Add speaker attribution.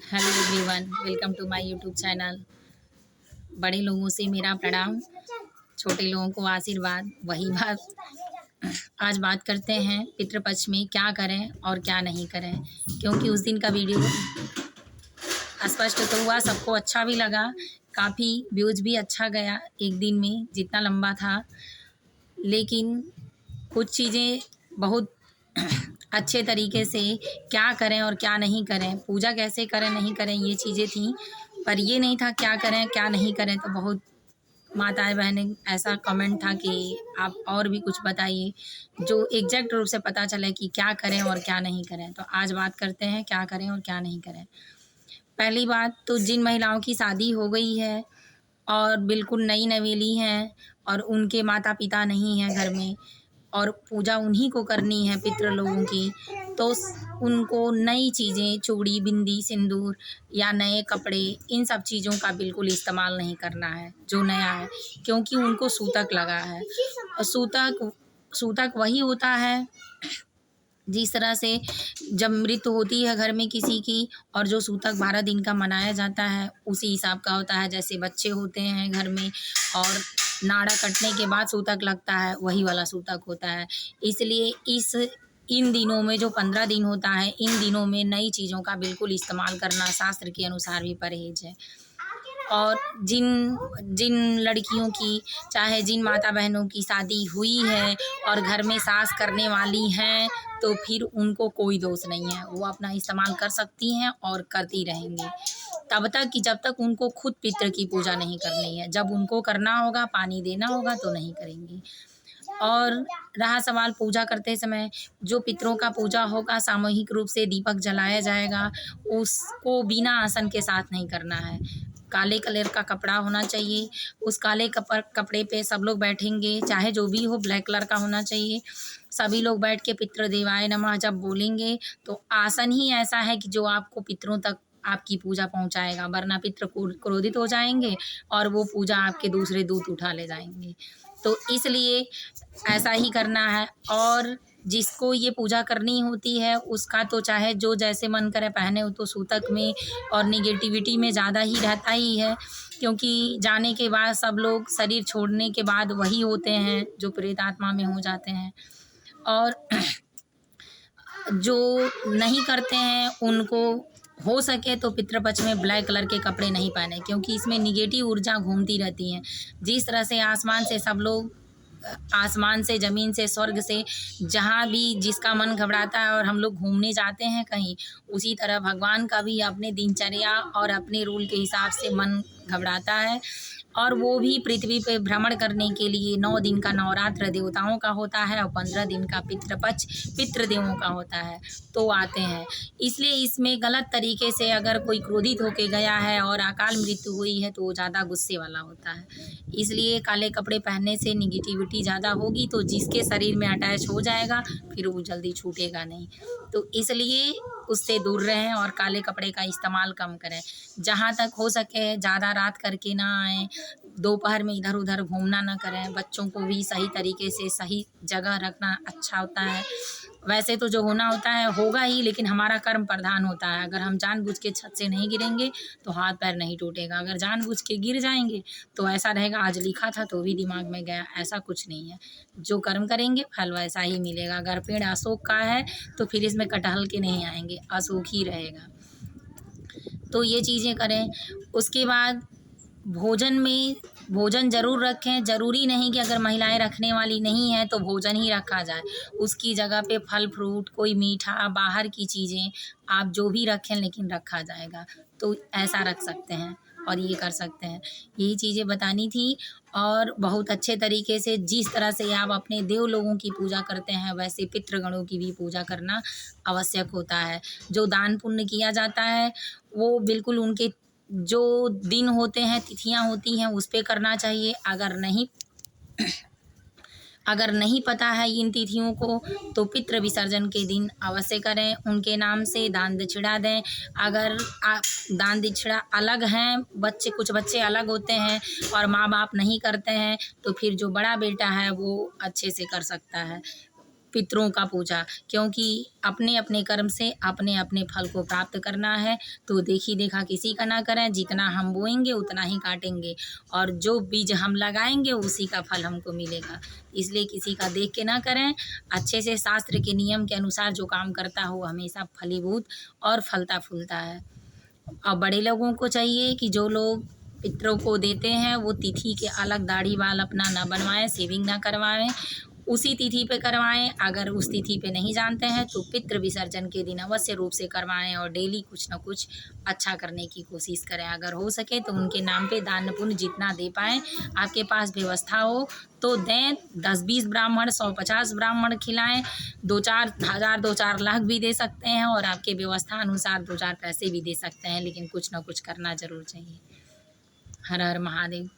Speaker 1: Hello everyone, welcome to my YouTube channel. बड़े लोगों से मेरा प्रणाम, छोटे लोगों को आशीर्वाद। वही बात, आज बात करते हैं पितृपक्ष में क्या करें और क्या नहीं करें। क्योंकि उस दिन का वीडियो स्पष्ट तो हुआ, सबको अच्छा भी लगा, काफ़ी व्यूज़ भी अच्छा गया एक दिन में जितना लंबा था। लेकिन कुछ चीज़ें बहुत अच्छे तरीके से क्या करें और क्या नहीं करें, पूजा कैसे करें नहीं करें, ये चीज़ें थी। पर ये नहीं था क्या करें क्या नहीं करें। तो बहुत माताएं बहनें ऐसा कमेंट था कि आप और भी कुछ बताइए जो एग्जैक्ट रूप से पता चले कि क्या करें और क्या नहीं करें। तो आज बात करते हैं क्या करें और क्या नहीं करें। पहली बात तो जिन महिलाओं की शादी हो गई है और बिल्कुल नई नवेली हैं और उनके माता पिता नहीं हैं घर में और पूजा उन्हीं को करनी है पितृ लोगों की, तो उनको नई चीज़ें, चूड़ी, बिंदी, सिंदूर या नए कपड़े, इन सब चीज़ों का बिल्कुल इस्तेमाल नहीं करना है जो नया है। क्योंकि उनको सूतक लगा है और सूतक सूतक वही होता है जिस तरह से जब मृत्यु होती है घर में किसी की और जो सूतक 12 दिन का मनाया जाता है उसी हिसाब का होता है। जैसे बच्चे होते हैं घर में और नाड़ा कटने के बाद सूतक लगता है, वही वाला सूतक होता है। इसलिए इन दिनों में जो 15 दिन होता है, इन दिनों में नई चीज़ों का बिल्कुल इस्तेमाल करना शास्त्र के अनुसार भी परहेज है। और जिन जिन लड़कियों की, चाहे जिन माता बहनों की शादी हुई है और घर में सास करने वाली हैं, तो फिर उनको कोई दोष नहीं है, वो अपना इस्तेमाल कर सकती हैं और करती रहेंगी तब तक कि जब तक उनको खुद पितृ की पूजा नहीं करनी है। जब उनको करना होगा, पानी देना होगा, तो नहीं करेंगी। और रहा सवाल पूजा करते समय, जो पितरों का पूजा होगा सामूहिक रूप से दीपक जलाया जाएगा, उसको बिना आसन के साथ नहीं करना है। काले कलर का कपड़ा होना चाहिए, उस काले कपड़े पे सब लोग बैठेंगे, चाहे जो भी हो, ब्लैक कलर का होना चाहिए। सभी लोग बैठ के पितृ देवाय नमः जब बोलेंगे तो आसन ही ऐसा है कि जो आपको पितरों तक आपकी पूजा पहुंचाएगा, वरना पितृ क्रोधित हो जाएंगे और वो पूजा आपके दूसरे दूत उठा ले जाएंगे। तो इसलिए ऐसा ही करना है। और जिसको ये पूजा करनी होती है उसका तो चाहे जो जैसे मन करे पहने, वो तो सूतक में और निगेटिविटी में ज़्यादा ही रहता ही है। क्योंकि जाने के बाद सब लोग शरीर छोड़ने के बाद वही होते हैं जो प्रेत आत्मा में हो जाते हैं। और जो नहीं करते हैं उनको हो सके तो पितृपक्ष में ब्लैक कलर के कपड़े नहीं पहने, क्योंकि इसमें निगेटिव ऊर्जा घूमती रहती है। जिस तरह से आसमान से सब लोग, आसमान से, ज़मीन से, स्वर्ग से, जहाँ भी जिसका मन घबराता है और हम लोग घूमने जाते हैं कहीं, उसी तरह भगवान का भी अपने दिनचर्या और अपने रूल के हिसाब से मन घबराता है। और वो भी पृथ्वी पे भ्रमण करने के लिए 9 दिन का नवरात्र देवताओं का होता है और 15 दिन का पितृपक्ष पितृदेवों का होता है, तो आते हैं। इसलिए इसमें गलत तरीके से अगर कोई क्रोधित होके गया है और अकाल मृत्यु हुई है तो वो ज़्यादा गुस्से वाला होता है। इसलिए काले कपड़े पहनने से निगेटिविटी ज़्यादा होगी, तो जिसके शरीर में अटैच हो जाएगा फिर वो जल्दी छूटेगा नहीं। तो इसलिए उससे दूर रहें और काले कपड़े का इस्तेमाल कम करें। जहाँ तक हो सके ज़्यादा रात करके ना आएँ, दोपहर में इधर उधर घूमना ना करें। बच्चों को भी सही तरीके से सही जगह रखना अच्छा होता है। वैसे तो जो होना होता है होगा ही, लेकिन हमारा कर्म प्रधान होता है। अगर हम जानबूझ के छत से नहीं गिरेंगे तो हाथ पैर नहीं टूटेगा। अगर जानबूझ के गिर जाएंगे तो ऐसा रहेगा आज लिखा था तो भी दिमाग में गया, ऐसा कुछ नहीं है। जो कर्म करेंगे फल वैसा ही मिलेगा। अगर पेड़ अशोक का है तो फिर इसमें कटहल के नहीं आएंगे, अशोक ही रहेगा। तो ये चीज़ें करें। उसके बाद भोजन में भोजन ज़रूर रखें। ज़रूरी नहीं कि अगर महिलाएं रखने वाली नहीं हैं तो भोजन ही रखा जाए, उसकी जगह पे फल फ्रूट, कोई मीठा, बाहर की चीज़ें आप जो भी रखें लेकिन रखा जाएगा। तो ऐसा रख सकते हैं और ये कर सकते हैं। यही चीज़ें बतानी थी। और बहुत अच्छे तरीके से जिस तरह से आप अपने देव लोगों की पूजा करते हैं वैसे पितृगणों की भी पूजा करना आवश्यक होता है। जो दान पुण्य किया जाता है वो बिल्कुल उनके जो दिन होते हैं, तिथियां होती हैं, उस पे करना चाहिए। अगर नहीं पता है इन तिथियों को तो पितृ विसर्जन के दिन अवश्य करें, उनके नाम से दान दक्षिणा दें। अगर दान दक्षिणा अलग हैं, कुछ बच्चे अलग होते हैं और माँ बाप नहीं करते हैं तो फिर जो बड़ा बेटा है वो अच्छे से कर सकता है। पितरों का पूजा, क्योंकि अपने अपने कर्म से अपने अपने फल को प्राप्त करना है। तो देखी देखा किसी का ना करें, जितना हम बोएंगे उतना ही काटेंगे, और जो बीज हम लगाएंगे उसी का फल हमको मिलेगा। इसलिए किसी का देख के ना करें, अच्छे से शास्त्र के नियम के अनुसार जो काम करता हो हमेशा फलीभूत और फलता फूलता है। और बड़े लोगों को चाहिए कि जो लोग पितरों को देते हैं वो तिथि के अलग दाढ़ी बाल अपना ना बनवाएं, शेविंग ना करवाएं, उसी तिथि पे करवाएं। अगर उस तिथि पे नहीं जानते हैं तो पितृ विसर्जन के दिन अवश्य रूप से करवाएं, और डेली कुछ ना कुछ अच्छा करने की कोशिश करें। अगर हो सके तो उनके नाम पे दान पुण्य जितना दे पाएं, आपके पास व्यवस्था हो तो दें। 10-20 ब्राह्मण, 100-50 ब्राह्मण खिलाएं। 2-4 हज़ार 2-4 लाख भी दे सकते हैं, और आपके व्यवस्था अनुसार 2-4 पैसे भी दे सकते हैं, लेकिन कुछ ना कुछ करना जरूर चाहिए। हर हर महादेव।